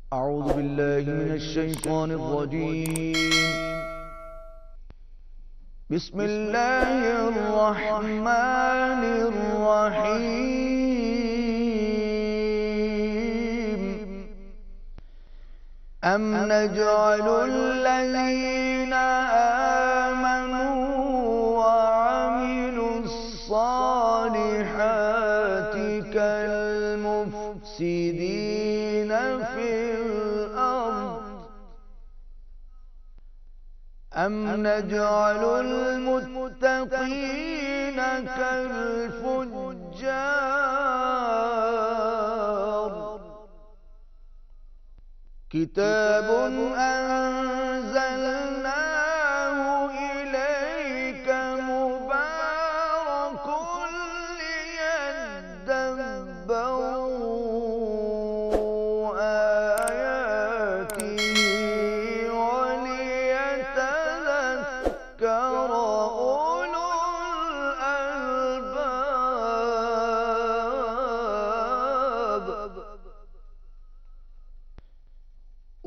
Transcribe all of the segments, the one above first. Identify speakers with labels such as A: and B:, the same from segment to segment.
A: أعوذ بالله من الشيطان الرجيم. بسم الله الرحمن الرحيم. أم نجعل الذين آمنوا وعملوا الصالحات كالمفسدين في الأرض أم نجعل المتقين كالفجار. كتاب أنزلناه إليك مبارك ليدبروا آياته وليتذكر أولو الألباب.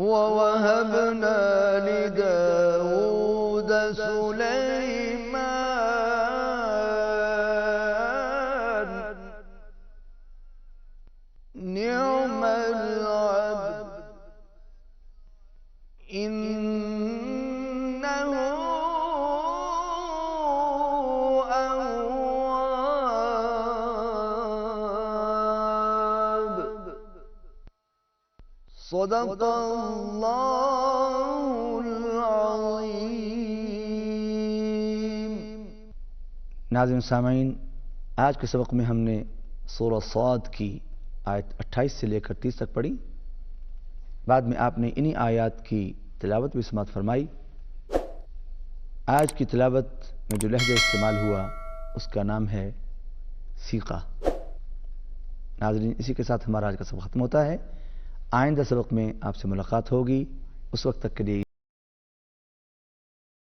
A: ووهبنا لداود سليمان نعم العبد إنه أواب. صدق الله العظيम. नाज़रीन सामीन, आज के सबक में हमने सूरह साद की आयत 28 से लेकर 30 तक पढ़ी। बाद में आपने इन्हीं आयत की तिलावत भी समाअत फरमाई। आज की तिलावत में जो लहजा इस्तेमाल हुआ उसका नाम है सीक़ा। नाज़रीन, इसी के साथ हमारा आज का सबक ख़त्म होता है। आइंदा सबक में आपसे मुलाकात होगी। उस वक्त तक के लिए